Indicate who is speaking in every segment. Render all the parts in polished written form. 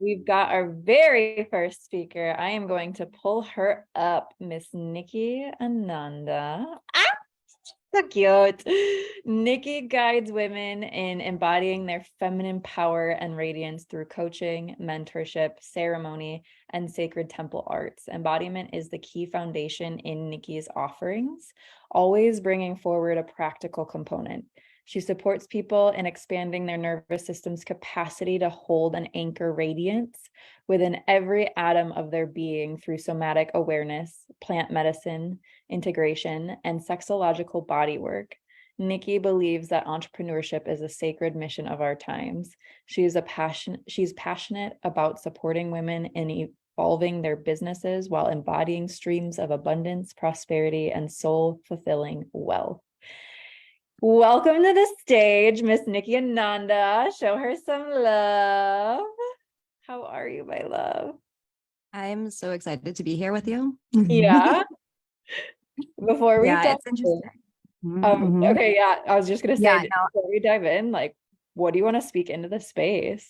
Speaker 1: We've got our very first speaker. I am going to pull her up, Miss Nikki Ananda. Ah, so cute. Nikki guides women in embodying their feminine power and radiance through coaching, mentorship, ceremony, and sacred temple arts. Embodiment is the key foundation in Nikki's offerings, always bringing forward a practical component. She supports people in expanding their nervous system's capacity to hold and anchor radiance within every atom of their being through somatic awareness, plant medicine, integration, and sexological body work. Nikki believes that entrepreneurship is a sacred mission of our times. She's passionate about supporting women in evolving their businesses while embodying streams of abundance, prosperity, and soul-fulfilling wealth. Welcome to the stage, Miss Nikki Ananda. Show her some love. How are you, my love?
Speaker 2: I'm so excited to be here with you.
Speaker 1: Yeah. Before we dive
Speaker 2: it's interesting.
Speaker 1: okay, yeah, I was just gonna say,
Speaker 2: No.
Speaker 1: before we dive in, like, what do you want to speak into the space?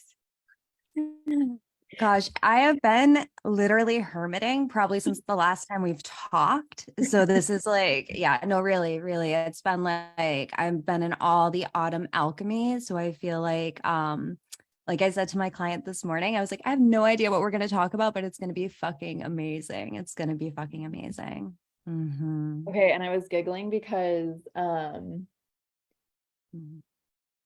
Speaker 2: Gosh, I have been literally hermiting probably since the last time we've talked. So this is like, really, it's been like I've been in all the autumn alchemy. So I feel like I said to my client this morning, I was like, I have no idea what we're going to talk about, but it's going to be fucking amazing. It's going to be fucking amazing.
Speaker 1: Okay, and I was giggling because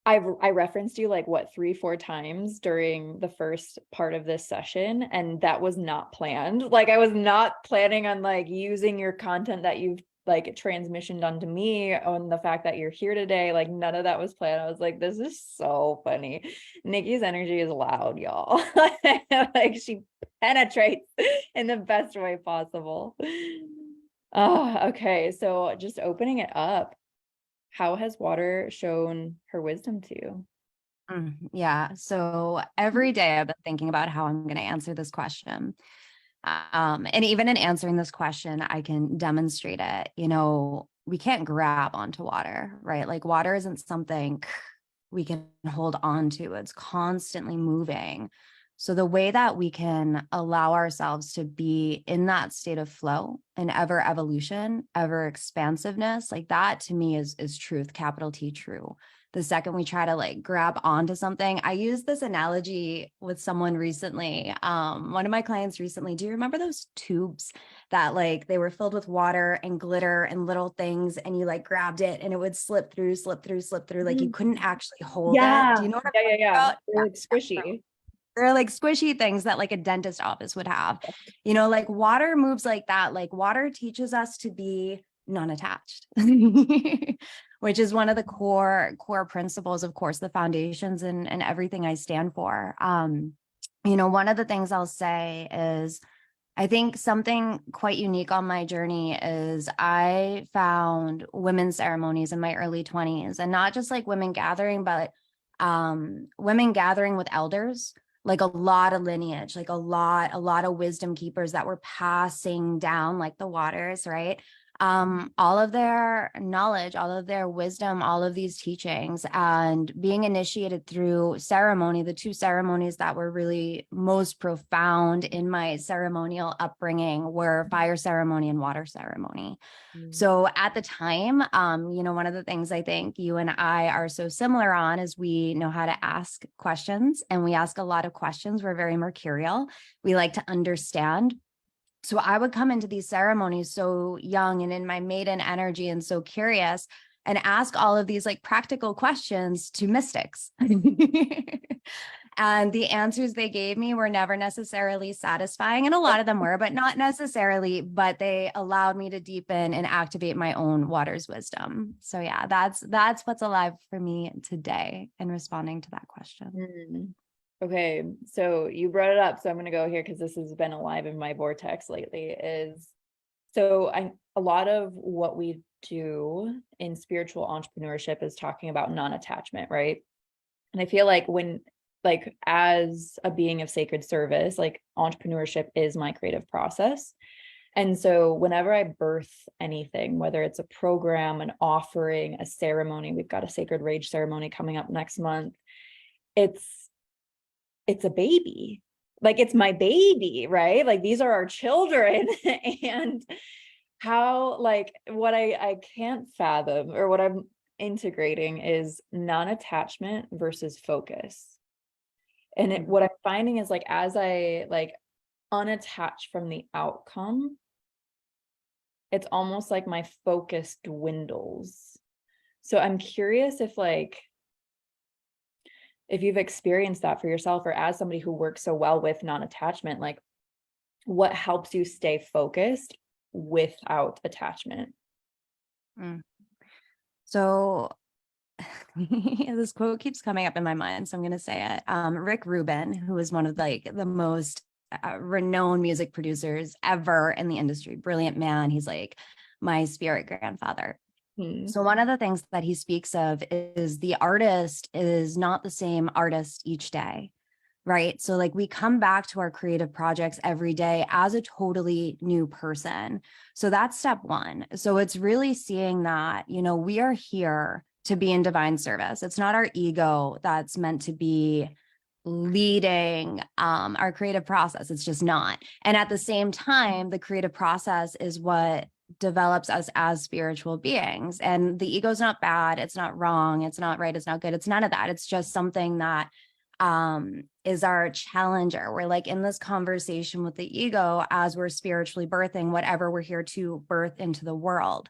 Speaker 1: I referenced you like what 3-4 times during the first part of this session, and that was not planned. Like I was not planning on like using your content that you've like transmissioned onto me on the fact that you're here today. Like none of that was planned. I was like, this is so funny. Nikki's energy is loud, y'all. Like she penetrates in the best way possible. Oh, okay. So just opening it up. How has water shown her wisdom to you?
Speaker 2: So every day I've been thinking about how I'm going to answer this question. And even in answering this question, I can demonstrate it. You know, we can't grab onto water, right? Like water isn't something we can hold on to. It's constantly moving. So the way that we can allow ourselves to be in that state of flow and ever evolution, ever expansiveness, like that to me is truth, capital T, true. The second we try to like grab onto something, I used this analogy with someone recently. One of my clients recently, do you remember those tubes that like they were filled with water and glitter and little things, and you like grabbed it and it would slip through, like you couldn't actually hold it. Do you know what I'm talking about?
Speaker 1: They're like squishy.
Speaker 2: They're like squishy things that like a dentist office would have. You know, like water moves like that. Like water teaches us to be non-attached, which is one of the core principles, of course, the foundations and everything I stand for. You know, one of the things I'll say is I think something quite unique on my journey is I found women's ceremonies in my early 20s, and not just like women gathering, but women gathering with elders, like a lot of lineage, like a lot of wisdom keepers that were passing down like the waters, right? All of their knowledge, all of their wisdom, all of these teachings, and being initiated through ceremony. The two ceremonies that were really most profound in my ceremonial upbringing were fire ceremony and water ceremony. So at the time, you know, one of the things I think you and I are so similar on is we know how to ask questions, and we ask a lot of questions. We're very mercurial. We like to understand. So I would come into these ceremonies so young and in my maiden energy and so curious, and ask all of these like practical questions to mystics. And the answers they gave me were never necessarily satisfying. And a lot of them were, but not necessarily, but they allowed me to deepen and activate my own water's wisdom. So yeah, that's what's alive for me today in responding to that question.
Speaker 1: Okay, so you brought it up, so I'm going to go here because this has been alive in my vortex lately. A lot of what we do in spiritual entrepreneurship is talking about non-attachment, right? And I feel like as a being of sacred service, like entrepreneurship is my creative process. And so whenever I birth anything, whether it's a program, an offering, a ceremony, we've got a sacred rage ceremony coming up next month, it's a baby. like it's my baby, right? Like these are our children. And how, like, what I can't fathom, or what I'm integrating, is non-attachment versus focus. And what I'm finding is, like, as I like unattach from the outcome, it's almost like my focus dwindles. So I'm curious if, like, if you've experienced that for yourself, or as somebody who works so well with non-attachment, like what helps you stay focused without attachment?
Speaker 2: Mm. So this quote keeps coming up in my mind, so I'm going to say it. Rick Rubin, who is one of like the most renowned music producers ever in the industry, brilliant man. He's like my spirit grandfather. So one of the things that he speaks of is the artist is not the same artist each day, right? So like we come back to our creative projects every day as a totally new person. So that's step one. So it's really seeing that, you know, we are here to be in divine service. It's not our ego that's meant to be leading our creative process. It's just not. And at the same time, the creative process is what develops us as spiritual beings. And the ego is not bad. It's not wrong. It's not right. It's not good. It's none of that. It's just something that is our challenger. We're like in this conversation with the ego as we're spiritually birthing whatever we're here to birth into the world.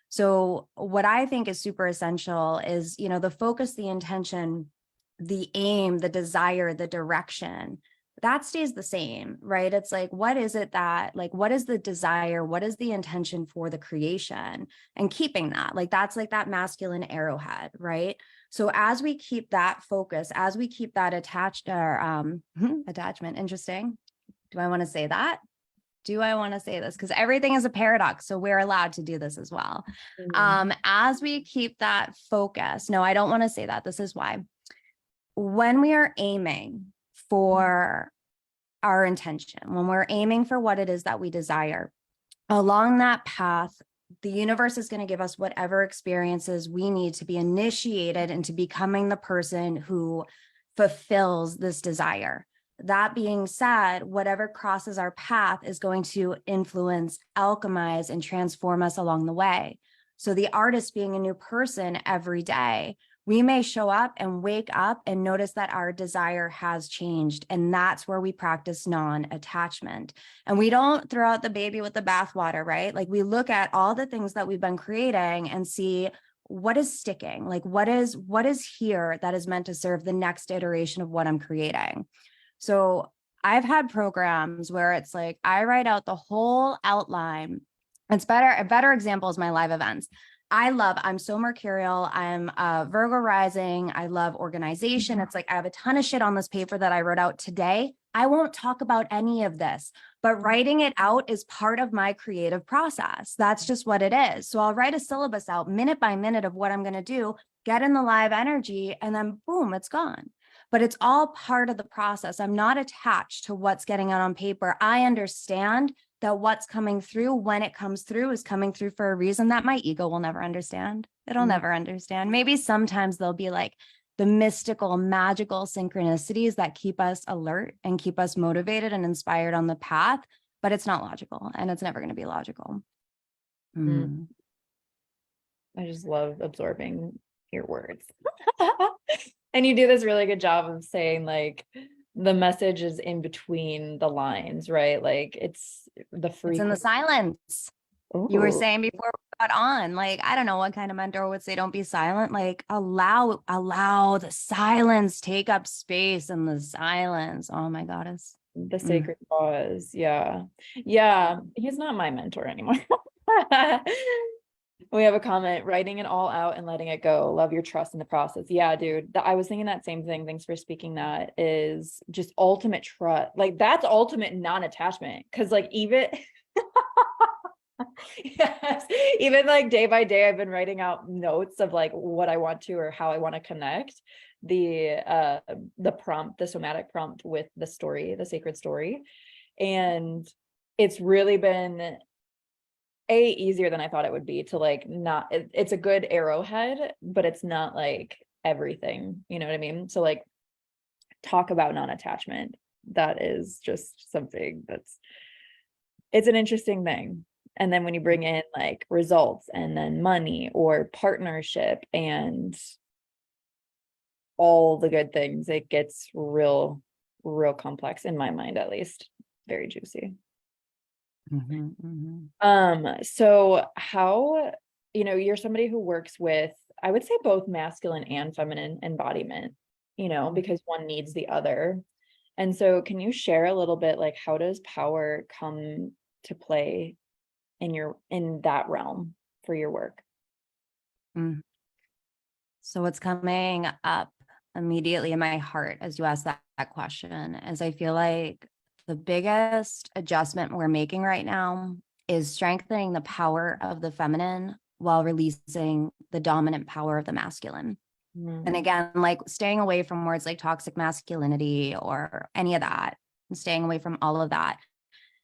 Speaker 2: So what I think is super essential is, you know, the focus, the intention, the aim, the desire, the direction, that stays the same, right? It's like, what is it that, like, what is the desire? What is the intention for the creation? And keeping that, like, that's like that masculine arrowhead, right? So as we keep that focus, as we keep that attachment, interesting. Do I want to say that? Do I want to say this? Because everything is a paradox. So we're allowed to do this as well. As we keep that focus, no, I don't want to say that. This is why. When we are aiming for our intention, when we're aiming for what it is that we desire, along that path, the universe is going to give us whatever experiences we need to be initiated into becoming the person who fulfills this desire. That being said, whatever crosses our path is going to influence, alchemize, and transform us along the way. So the artist being a new person every day, we may show up and wake up and notice that our desire has changed. And that's where we practice non-attachment. And we don't throw out the baby with the bathwater, right? Like we look at all the things that we've been creating and see what is sticking, like what is here that is meant to serve the next iteration of what I'm creating. So I've had programs where it's like, I write out the whole outline. It's better. A better example is my live events. I'm so mercurial. I'm Virgo rising. I love organization. It's like, I have a ton of shit on this paper that I wrote out today. I won't talk about any of this, but writing it out is part of my creative process. That's just what it is. So I'll write a syllabus out minute by minute of what I'm going to do, get in the live energy, and then boom, it's gone. But it's all part of the process. I'm not attached to what's getting out on paper. I understand that what's coming through, when it comes through, is coming through for a reason that my ego will never understand. It'll never understand. Maybe sometimes there'll be like the mystical, magical synchronicities that keep us alert and keep us motivated and inspired on the path, but it's not logical, and it's never going to be logical.
Speaker 1: I just love absorbing your words. And you do this really good job of saying, like, the message is in between the lines, right? Like it's in
Speaker 2: the silence. Ooh. You were saying before we got on, like, I don't know what kind of mentor would say, don't be silent. Like allow the silence, take up space in the silence. Oh my goddess.
Speaker 1: The sacred pause. Yeah. He's not my mentor anymore. We have a comment: writing it all out and letting it go. Love your trust in the process. Yeah, dude. I was thinking that same thing. Thanks for speaking. That is just ultimate trust. Like that's ultimate non-attachment. Cause like even yes, even like day by day, I've been writing out notes of like what I want to or how I want to connect the prompt, the somatic prompt with the story, the sacred story. And it's really been easier than I thought it would be to like not, it's a good arrowhead, but it's not like everything, you know what I mean? So like talk about non-attachment. that is just something it's an interesting thing. And then when you bring in like results and then money or partnership and all the good things, it gets real complex in my mind, at least. Very juicy. So how, you're somebody who works with, I would say, both masculine and feminine embodiment, because one needs the other. And so can you share a little bit, like, how does power come to play in that realm for your work?
Speaker 2: So what's coming up immediately in my heart as you ask that question is I feel like the biggest adjustment we're making right now is strengthening the power of the feminine while releasing the dominant power of the masculine. And again, like staying away from words like toxic masculinity or any of that, and staying away from all of that.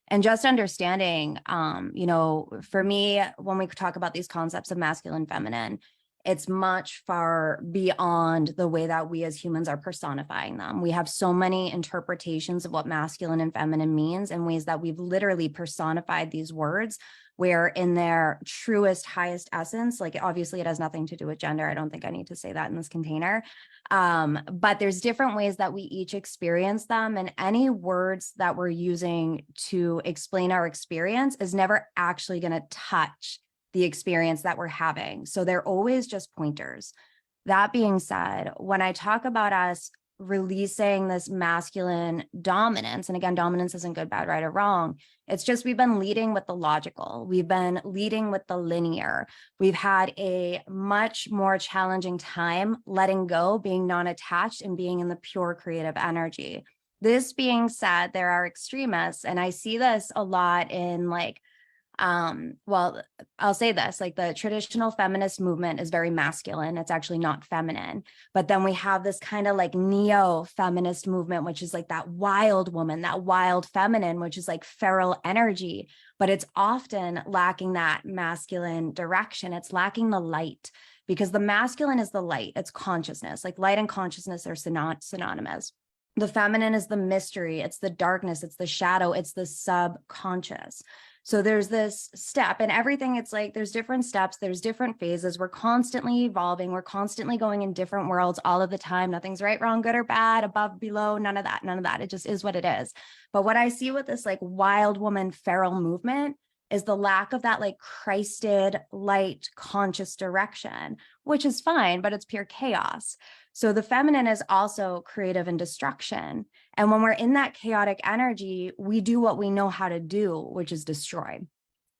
Speaker 2: And just understanding, for me, when we talk about these concepts of masculine, feminine, it's much far beyond the way that we as humans are personifying them. We have so many interpretations of what masculine and feminine means in ways that we've literally personified these words, where in their truest, highest essence, like obviously it has nothing to do with gender. I don't think I need to say that in this container. But there's different ways that we each experience them, and any words that we're using to explain our experience is never actually going to touch the experience that we're having. So they're always just pointers. That being said, when I talk about us releasing this masculine dominance, and again, dominance isn't good, bad, right, or wrong. It's just we've been leading with the logical. We've been leading with the linear. We've had a much more challenging time letting go, being non-attached, and being in the pure creative energy. This being said, there are extremists, and I see this a lot in I'll say this, like the traditional feminist movement is very masculine. It's actually not feminine. But then we have this kind of like neo-feminist movement, which is like that wild woman, that wild feminine, which is like feral energy, but it's often lacking that masculine direction. It's lacking the light, because the masculine is the light. It's consciousness. Like light and consciousness are synonymous. The feminine is the mystery. It's the darkness. It's the shadow. It's the subconscious. So there's this step, and everything, it's like there's different steps, there's different phases. We're constantly evolving. We're constantly going in different worlds all of the time. Nothing's right, wrong, good or bad, above, below, none of that, none of that. It just is what it is. But what I see with this like wild woman feral movement is the lack of that like Christed light conscious direction, which is fine, but it's pure chaos. So the feminine is also creative and destruction. And when we're in that chaotic energy, we do what we know how to do, which is destroy.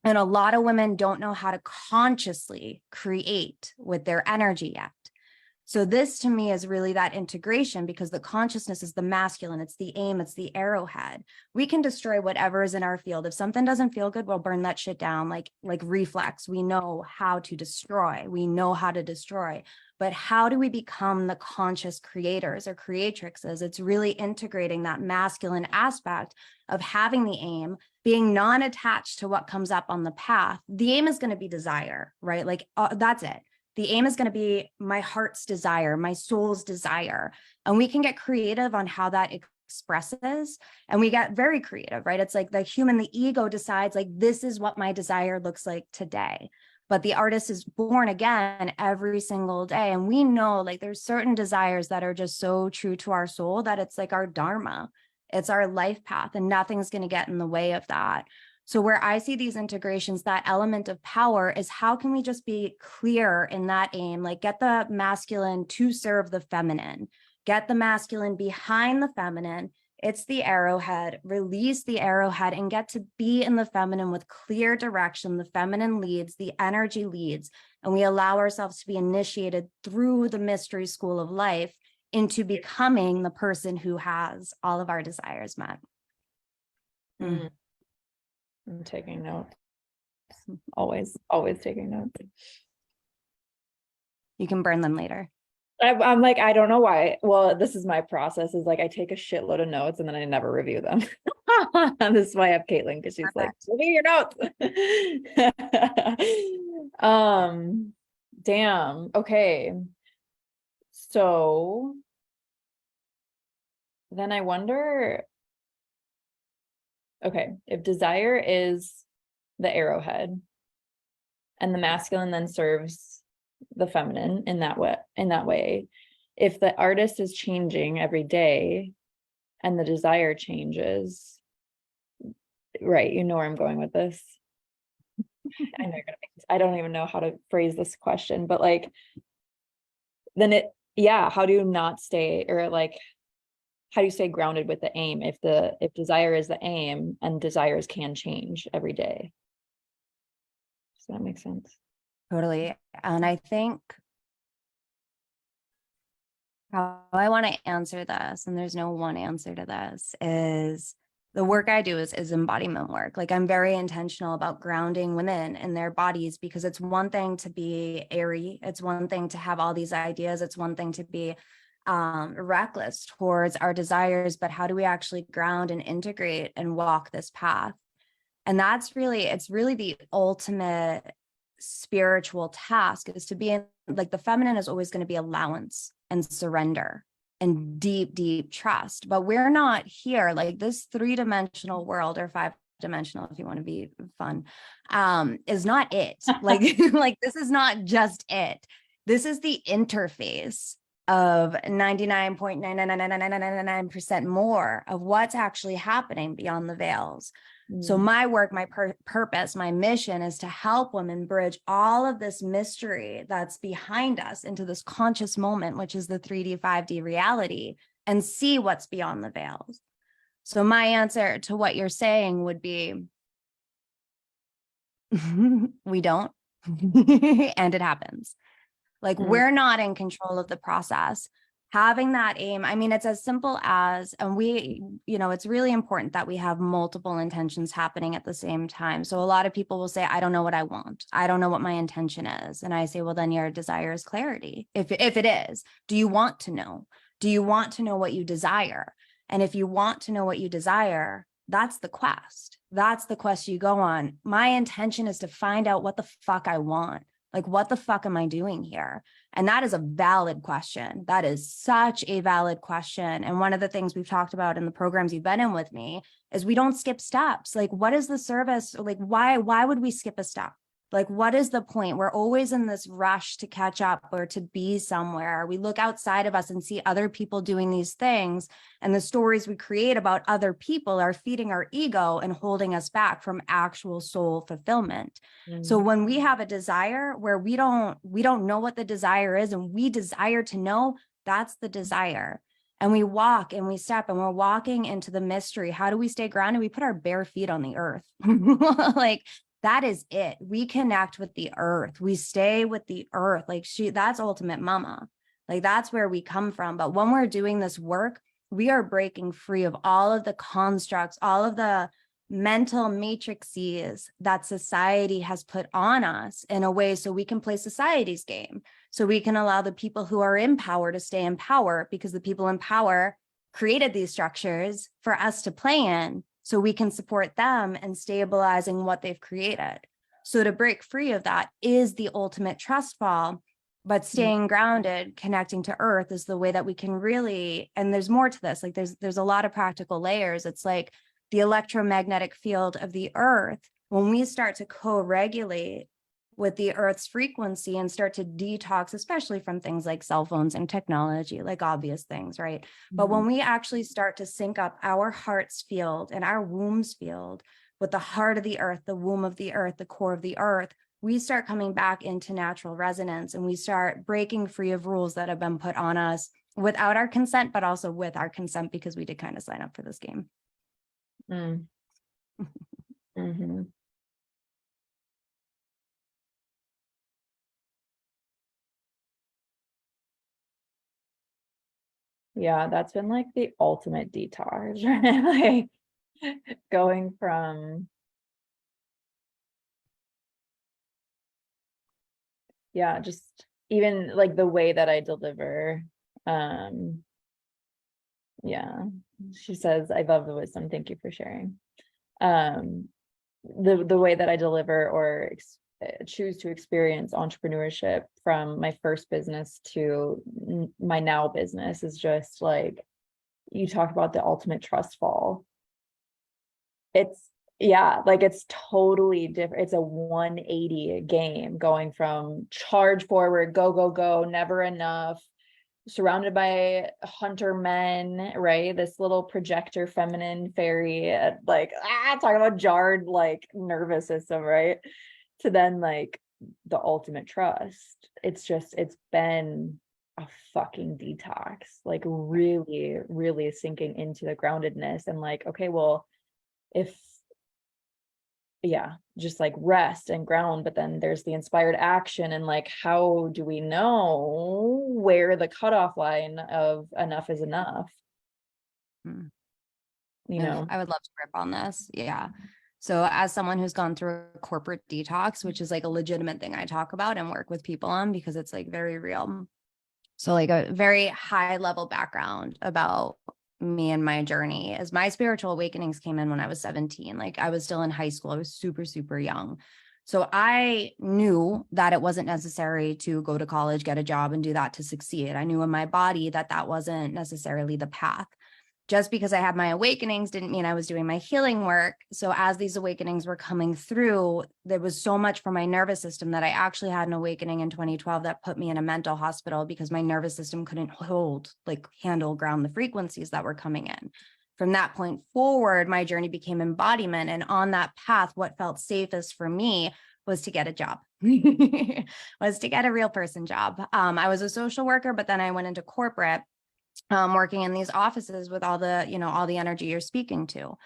Speaker 2: And a lot of women don't know how to consciously create with their energy yet. So this to me is really that integration, because the consciousness is the masculine, it's the aim, it's the arrowhead. We can destroy whatever is in our field. If something doesn't feel good, we'll burn that shit down like reflex. We know how to destroy. We know how to destroy. But how do we become the conscious creators or creatrixes? It's really integrating that masculine aspect of having the aim, being non-attached to what comes up on the path. The aim is going to be desire, right? Like that's it. The aim is going to be my heart's desire, my soul's desire. And we can get creative on how that expresses. And we get very creative, right? It's like the human, the ego decides like, this is what my desire looks like today. But the artist is born again every single day. And we know like there's certain desires that are just so true to our soul that it's like our dharma. It's our life path, and nothing's going to get in the way of that. So where I see these integrations, that element of power is how can we just be clear in that aim, like get the masculine to serve the feminine, get the masculine behind the feminine. It's the arrowhead, release the arrowhead and get to be in the feminine with clear direction. The feminine leads, the energy leads, and we allow ourselves to be initiated through the mystery school of life into becoming the person who has all of our desires met.
Speaker 1: I'm taking notes. Always taking notes. You
Speaker 2: can burn them later.
Speaker 1: I'm like, I don't know why. Well, this is my process, is like I take a shitload of notes and then I never review them. This is why I have Caitlin, because she's like, review your notes. Damn. Okay. So then I wonder, okay, if desire is the arrowhead and the masculine then serves the feminine in that way, if the artist is changing every day and the desire changes, right, you know where I'm going with this. I know you're gonna make this, I don't even know how to phrase this question, but like, then how do you not stay, or like, how do you stay grounded with the aim if desire is the aim and desires can change every day? Does that make sense?
Speaker 2: Totally. And I think how I want to answer this, and there's no one answer to this, is the work I do is embodiment work. Like, I'm very intentional about grounding women in their bodies, because it's one thing to be airy. It's one thing to have all these ideas. It's one thing to be reckless towards our desires, but how do we actually ground and integrate and walk this path? And it's really the ultimate spiritual task, is to be in, like, the feminine is always going to be allowance and surrender and deep trust. But we're not here, like, this 3-dimensional world, or 5-dimensional if you want to be fun, is not it. Like, like, this is not just it. This is the interface of 99.99999% more of what's actually happening beyond the veils. So my work, my purpose, my mission is to help women bridge all of this mystery that's behind us into this conscious moment, which is the 3D, 5D reality, and see what's beyond the veils. So my answer to what you're saying would be, we don't, and it happens. Like, we're not in control of the process. Having that aim, I mean, it's as simple as, and it's really important that we have multiple intentions happening at the same time. So a lot of people will say, I don't know what I want. I don't know what my intention is. And I say, well, then your desire is clarity. If it is, do you want to know? Do you want to know what you desire? And if you want to know what you desire, that's the quest. That's the quest you go on. My intention is to find out what the fuck I want. Like, what the fuck am I doing here? And that is a valid question. That is such a valid question. And one of the things we've talked about in the programs you've been in with me is we don't skip steps. Like, what is the service? Like, why would we skip a step? Like, what is the point? We're always in this rush to catch up or to be somewhere. We look outside of us and see other people doing these things. And the stories we create about other people are feeding our ego and holding us back from actual soul fulfillment. So when we have a desire where we don't know what the desire is, and we desire to know, that's the desire. And we walk and we step and we're walking into the mystery. How do we stay grounded? We put our bare feet on the earth. Like, that is it. We connect with the earth. We stay with the earth. Like, that's ultimate mama. Like, that's where we come from. But when we're doing this work, we are breaking free of all of the constructs, all of the mental matrices that society has put on us in a way so we can play society's game. So we can allow the people who are in power to stay in power, because the people in power created these structures for us to play in, so we can support them and stabilizing what they've created. So to break free of that is the ultimate trust fall, but staying grounded, connecting to earth is the way that we can really, and there's more to this, like there's a lot of practical layers. It's like the electromagnetic field of the earth. When we start to co-regulate with the earth's frequency and start to detox, especially from things like cell phones and technology, like obvious things, right? But when we actually start to sync up our heart's field and our womb's field with the heart of the earth, the womb of the earth, the core of the earth, we start coming back into natural resonance, and we start breaking free of rules that have been put on us without our consent, but also with our consent, because we did kind of sign up for this game.
Speaker 1: Yeah, that's been like the ultimate detox, right? Like, going from, just even like the way that I deliver. She says, I love the wisdom. Thank you for sharing. The way that I deliver or choose to experience entrepreneurship from my first business to my now business is just like, you talk about the ultimate trust fall. it's, yeah, like it's totally different. It's a 180 game, going from charge forward, go, go, go, never enough, surrounded by hunter men, right? This little projector feminine fairy, like, talk about jarred, like, nervous system, right? To then like the ultimate trust. It's been a fucking detox, like really, really sinking into the groundedness and like, okay, well, if, yeah, just like rest and ground, but then there's the inspired action, and like, how do we know where the cutoff line of enough is enough?
Speaker 2: Mm.
Speaker 1: You know?
Speaker 2: I would love to rip on this. Yeah. So as someone who's gone through a corporate detox, which is like a legitimate thing I talk about and work with people on because it's like very real. So like a very high level background about me and my journey is my spiritual awakenings came in when I was 17. Like I was still in high school. I was super, super young. So I knew that it wasn't necessary to go to college, get a job and do that to succeed. I knew in my body that that wasn't necessarily the path. Just because I had my awakenings didn't mean I was doing my healing work. So as these awakenings were coming through, there was so much for my nervous system that I actually had an awakening in 2012 that put me in a mental hospital because my nervous system couldn't ground the frequencies that were coming in. From that point forward, my journey became embodiment. And on that path, what felt safest for me was to get a job, was to get a real person job. I was a social worker, but then I went into corporate, working in these offices with all the, all the energy you're speaking to.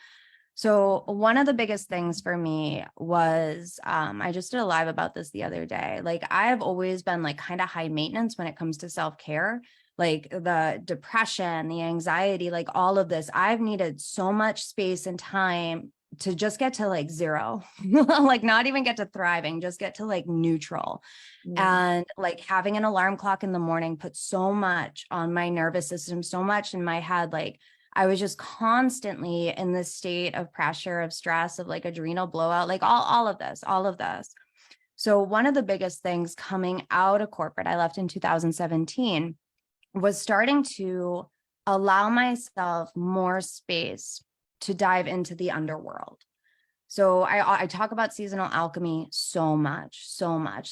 Speaker 2: So one of the biggest things for me was, I just did a live about this the other day. Like I've always been like kind of high maintenance when it comes to self-care, like the depression, the anxiety, like all of this. I've needed so much space and time to just get to like zero, like not even get to thriving, just get to like neutral. And like having an alarm clock in the morning put so much on my nervous system, so much in my head. Like I was just constantly in this state of pressure, of stress, of like adrenal blowout, like all of this, all of this. So one of the biggest things coming out of corporate, I left in 2017, was starting to allow myself more space to dive into the underworld. So I talk about seasonal alchemy so much.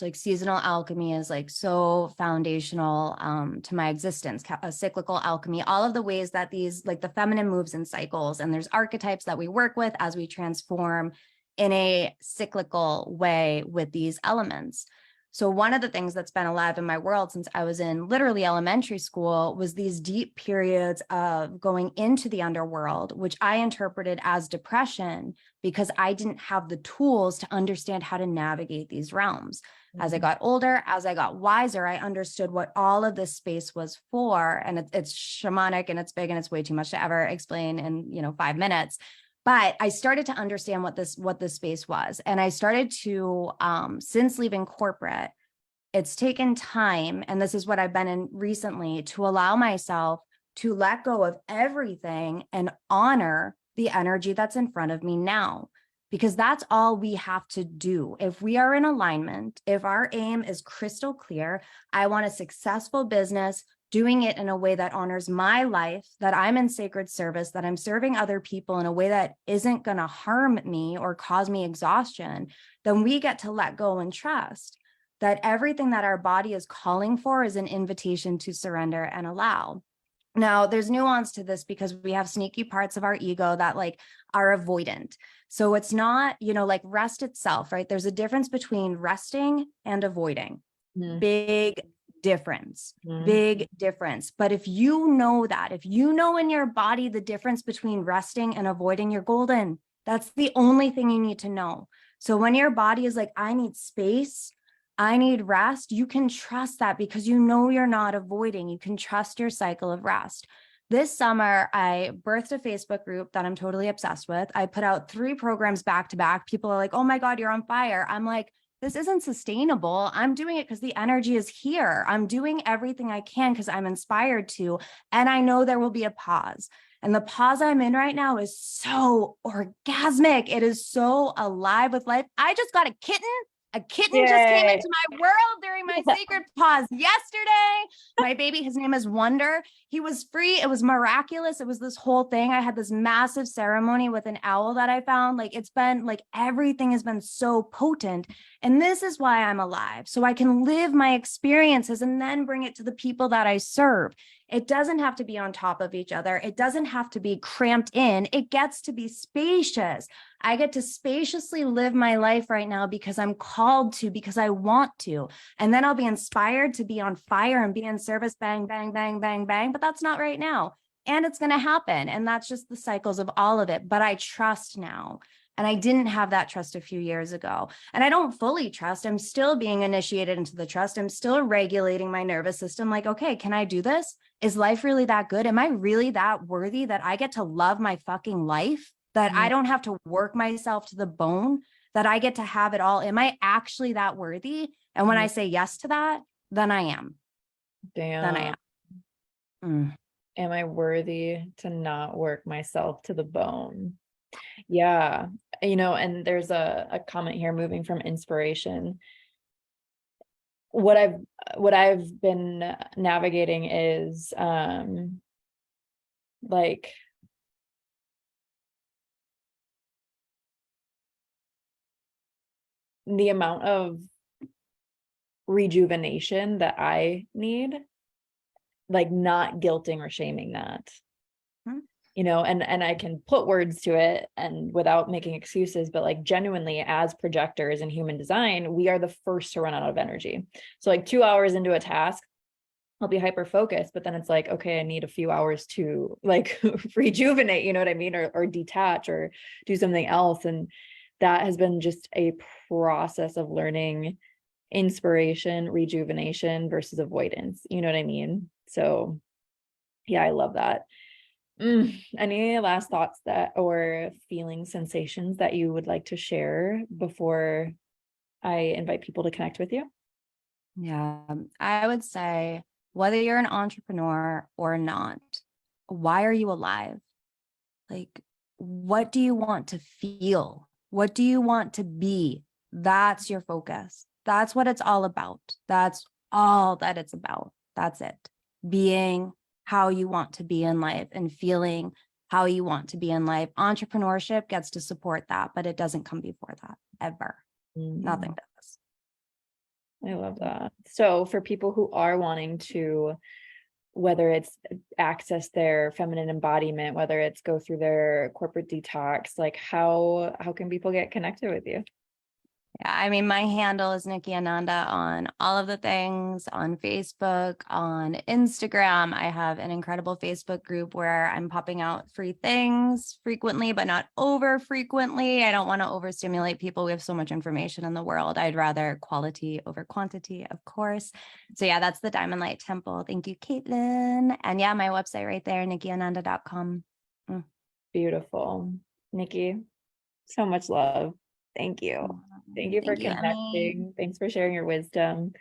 Speaker 2: Like seasonal alchemy is like so foundational to my existence, a cyclical alchemy, all of the ways that these, like the feminine moves in cycles, and there's archetypes that we work with as we transform in a cyclical way with these elements. So one of the things that's been alive in my world since I was in literally elementary school was these deep periods of going into the underworld, which I interpreted as depression because I didn't have the tools to understand how to navigate these realms. As I got older, as I got wiser, I understood what all of this space was for. And it's shamanic and it's big and it's way too much to ever explain in 5 minutes. But I started to understand what this space was. And I started to, since leaving corporate, it's taken time, and this is what I've been in recently, to allow myself to let go of everything and honor the energy that's in front of me now, because that's all we have to do. If we are in alignment, if our aim is crystal clear, I want a successful business, doing it in a way that honors my life, that I'm in sacred service, that I'm serving other people in a way that isn't going to harm me or cause me exhaustion, then we get to let go and trust that everything that our body is calling for is an invitation to surrender and allow. Now, there's nuance to this because we have sneaky parts of our ego that like are avoidant. So it's not, like rest itself, right? There's a difference between resting and avoiding. Big difference. But if you know that, if you know in your body the difference between resting and avoiding, you're golden. That's the only thing you need to know. So when your body is like, I need space, I need rest, you can trust that because you know you're not avoiding. You can trust your cycle of rest. This summer, I birthed a Facebook group that I'm totally obsessed with. I put out 3 programs back to back. People are like, oh my God, you're on fire. I'm like, this isn't sustainable. I'm doing it because the energy is here. I'm doing everything I can because I'm inspired to. And I know there will be a pause. And the pause I'm in right now is so orgasmic. It is so alive with life. I just got a kitten A kitten just came into my world during my sacred pause yesterday. My baby, his name is Wonder. He was free. It was miraculous. It was this whole thing. I had this massive ceremony with an owl that I found. Like, it's been like everything has been so potent. And this is why I'm alive. So I can live my experiences and then bring it to the people that I serve. It doesn't have to be on top of each other. It doesn't have to be cramped in. It gets to be spacious. I get to spaciously live my life right now because I'm called to, because I want to. And then I'll be inspired to be on fire and be in service, bang, bang, bang, bang, bang. But that's not right now. And it's going to happen. And that's just the cycles of all of it. But I trust now. And I didn't have that trust a few years ago. And I don't fully trust. I'm still being initiated into the trust. I'm still regulating my nervous system. Like, okay, can I do this? Is life really that good? Am I really that worthy that I get to love my fucking life? That I don't have to work myself to the bone, that I get to have it all. Am I actually that worthy? And when I say yes to that, then I am.
Speaker 1: Damn.
Speaker 2: Then I am.
Speaker 1: Am I worthy to not work myself to the bone? Yeah. And there's a comment here, moving from inspiration. What I've been navigating is like the amount of rejuvenation that I need, like not guilting or shaming that. And I can put words to it and without making excuses, but like genuinely as projectors in human design, we are the first to run out of energy. So like 2 hours into a task, I'll be hyper focused, but then it's like, okay, I need a few hours to like rejuvenate, you know what I mean? Or detach or do something else. And that has been just a process of learning inspiration, rejuvenation versus avoidance. You know what I mean? So yeah, I love that. Any last thoughts or feelings, sensations that you would like to share before I invite people to connect with you?
Speaker 2: Yeah, I would say whether you're an entrepreneur or not, why are you alive? Like, what do you want to feel? What do you want to be? That's your focus. That's what it's all about. That's all that it's about. That's it. Being how you want to be in life and feeling how you want to be in life. Entrepreneurship gets to support that, but it doesn't come before that ever. Nothing does.
Speaker 1: I love that. So for people who are wanting to, whether it's access their feminine embodiment, whether it's go through their corporate detox, like how can people get connected with you?
Speaker 2: Yeah, I mean, my handle is Nikki Ananda on all of the things, on Facebook, on Instagram. I have an incredible Facebook group where I'm popping out free things frequently, but not over frequently. I don't want to overstimulate people. We have so much information in the world. I'd rather quality over quantity, of course. So yeah, that's the Diamond Light Temple. Thank you, Caitlin. And yeah, my website right there, nikkiananda.com.
Speaker 1: Beautiful. Nikki, so much love. Thank you. Thank you for connecting.
Speaker 2: Emmy.
Speaker 1: Thanks for sharing your wisdom.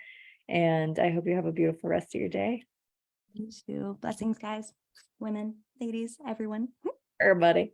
Speaker 1: And I hope you have a beautiful rest of your day.
Speaker 2: You too. Blessings, guys, women, ladies, everyone.
Speaker 1: Everybody.